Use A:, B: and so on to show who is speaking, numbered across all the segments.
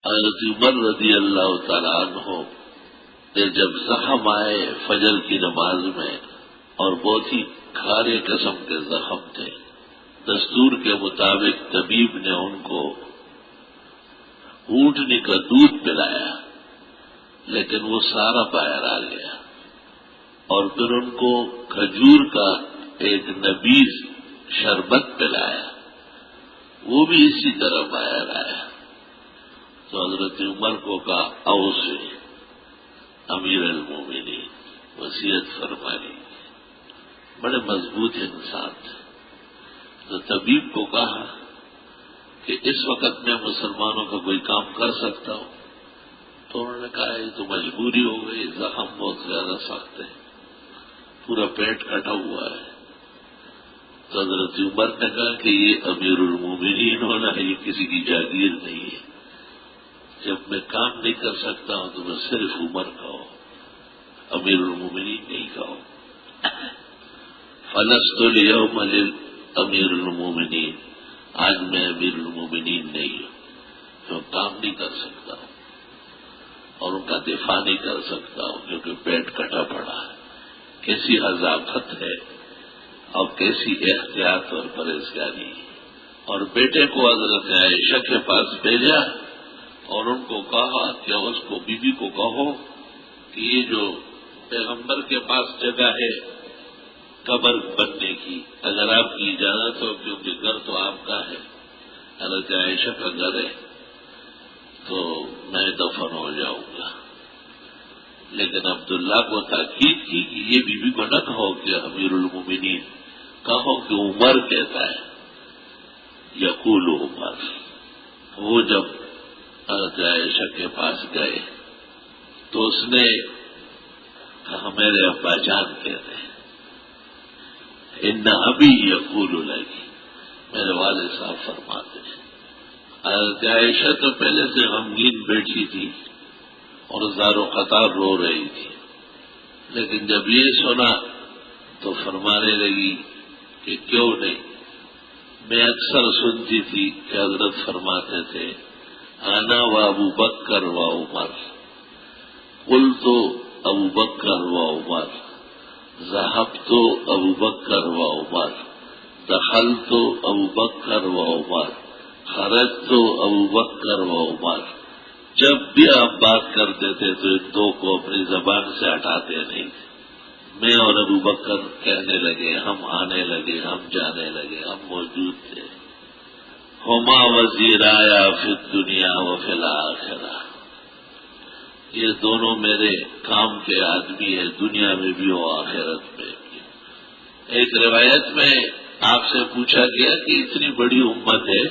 A: حضرت عمر رضی اللہ تعالیٰ عنہ کہ جب زخم آئے فجر کی نماز میں اور بہت ہی کھارے قسم کے زخم تھے، دستور کے مطابق طبیب نے ان کو اونٹنی کا دودھ پلایا، لیکن وہ سارا باہر آ گیا، اور پھر ان کو کھجور کا ایک نبیذ شربت پلایا، وہ بھی اسی طرح باہر آیا۔ تو حضرت عمر کو کہا اوصی امیر المومنین، وصیت فرما لی۔ بڑے مضبوط انسان تھے۔ تو طبیب کو کہا کہ اس وقت میں مسلمانوں کا کوئی کام کر سکتا ہوں؟ تو انہوں نے کہا یہ تو مجبوری ہو گئی، زخم بہت زیادہ سخت ہے، پورا پیٹ کٹا ہوا ہے۔ تو حضرت عمر نے کہا کہ یہ امیر المومنین ہونا ہے، یہ کسی کی جاگیر نہیں ہے، جب میں کام نہیں کر سکتا ہوں تو میں صرف عمر کہو، امیر المومنین نہیں کہو۔ فلست اليوم امیر المومنین، آج میں امیر المومنین نہیں ہوں، میں کام نہیں کر سکتا ہوں اور ان کا دفاع نہیں کر سکتا ہوں کیونکہ پیٹ کٹا پڑا ہے۔ کیسی حذافت ہے اور کیسی احتیاط اور پرہیزگاری۔ اور بیٹے کو حضرت عائشہ کے پاس بھیجا اور ان کو کہا کہ اس کو بیوی کو کہو کہ یہ جو پیغمبر کے پاس جگہ ہے قبر بننے کی، اگر آپ کی اجازت ہو، کیونکہ گھر تو آپ کا ہے، حضرت عائشہ کا گھر ہے، تو میں دفن ہو جاؤں گا۔ لیکن عبداللہ کو تاکید کی کہ یہ بیوی کو نہ کہو کہ امیر المومنین، کہو کہ عمر کہتا ہے، یقول عمر۔ وہ جب حضرت عائشہ کے پاس گئے تو اس نے کہا میرے ابا جان کہتے ہیں، ان ابی یقول لکی، میرے والد صاحب فرماتے ہیں۔ حضرت عائشہ تو پہلے سے غمگین بیٹھی تھی اور زار و قطار رو رہی تھی، لیکن جب یہ سنا تو فرمانے لگی کہ کیوں نہیں، میں اکثر سنتی تھی کہ حضرت فرماتے تھے انا و ابو بکر و عمر، قلت ابو بکر و عمر، ذهبت ابو بکر و عمر، دخلت ابو بکر و عمر، خرجت ابو بکر و عمر۔ جب بھی آپ بات کرتے تھے تو ان دو کو اپنی زبان سے ہٹاتے نہیں تھے۔ میں اور ابو بکر کہنے لگے، ہم آنے لگے، ہم جانے لگے، ہم موجود تھے۔ ہما وزیرایا فی الدنیا و فی الآخرہ، یہ دونوں میرے کام کے آدمی ہیں، دنیا میں بھی اور آخرت میں بھی۔ ایک روایت میں آپ سے پوچھا گیا کہ اتنی بڑی امت ہے،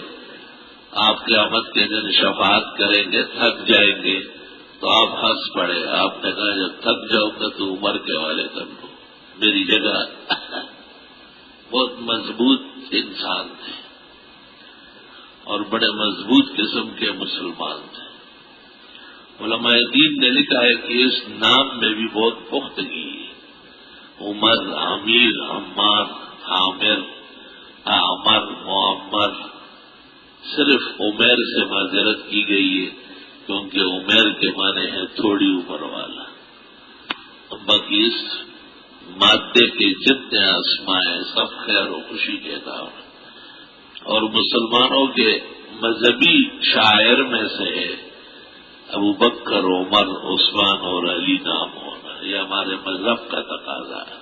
A: آپ قیامت کے دن شفاعت کریں گے، تھک جائیں گے، تو آپ ہنس پڑے۔ آپ نے کہا جب تھک جاؤ گے تو عمر کے والے کر لو میری جگہ۔ بہت مضبوط انسان تھے اور بڑے مضبوط قسم کے مسلمان تھے۔ علماء دین نے لکھا ہے کہ اس نام میں بھی بہت پختگی ہے۔ عمر، امیر، عمار، عامر، عمر، معمر، صرف عمیر سے معذرت کی گئی ہے کیونکہ عمیر کے معنی ہے تھوڑی عمر والا۔ باقی اس مادے کے جتنے اسماء ہیں سب خیر و خوشی کے نام ہیں، اور مسلمانوں کے مذہبی شاعر میں سے ہے ابو بکر، عمر، عثمان اور علی نام ہونا، یہ ہمارے مذہب کا تقاضا ہے۔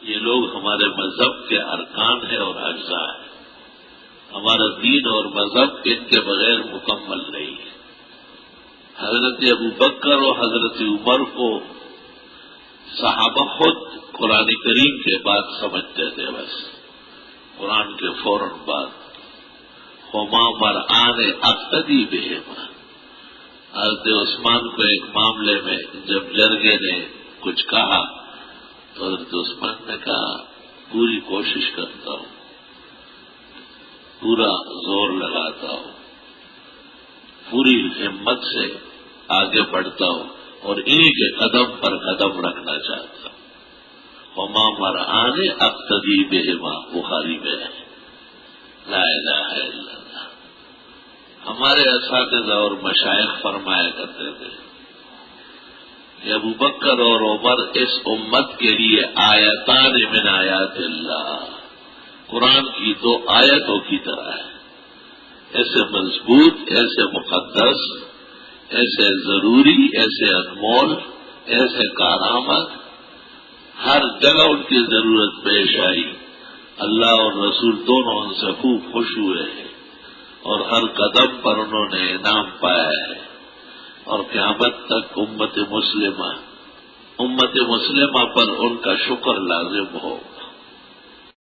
A: یہ لوگ ہمارے مذہب کے ارکان ہیں اور اجزاء ہیں۔ ہمارا دین اور مذہب ان کے بغیر مکمل نہیں ہے۔ حضرت ابو بکر اور حضرت عمر کو صحابہ خود قرآن کریم کے بعد سمجھتے تھے، بس قرآن کے فوراً بعد ہما مرآن اقتدی بہما۔ حضرت عثمان کو ایک معاملے میں جب جرگے نے کچھ کہا تو حضرت عثمان نے کہا پوری کوشش کرتا ہوں، پورا زور لگاتا ہوں، پوری ہمت سے آگے بڑھتا ہوں اور انہی کے قدم پر قدم رکھنا چاہتا ہوں۔ ہما مرآن اقتدی بہما، بخاری میں ہے، لا الہ الا اللہ۔ ہمارے اساتذہ اور مشائخ فرمایا کرتے تھے کہ ابو بکر اور عمر اس امت کے لیے آیتان من آیات اللہ، قرآن کی 2 آیتوں کی طرح ہے، ایسے مضبوط، ایسے مقدس، ایسے ضروری، ایسے انمول، ایسے کارآمد، ہر جگہ ان کی ضرورت پیش آئی، اللہ اور رسول دونوں ان سے خوب خوش ہوئے ہیں اور ہر قدم پر انہوں نے انعام پایا ہے، اور قیامت تک امت مسلمہ پر ان کا شکر لازم ہو۔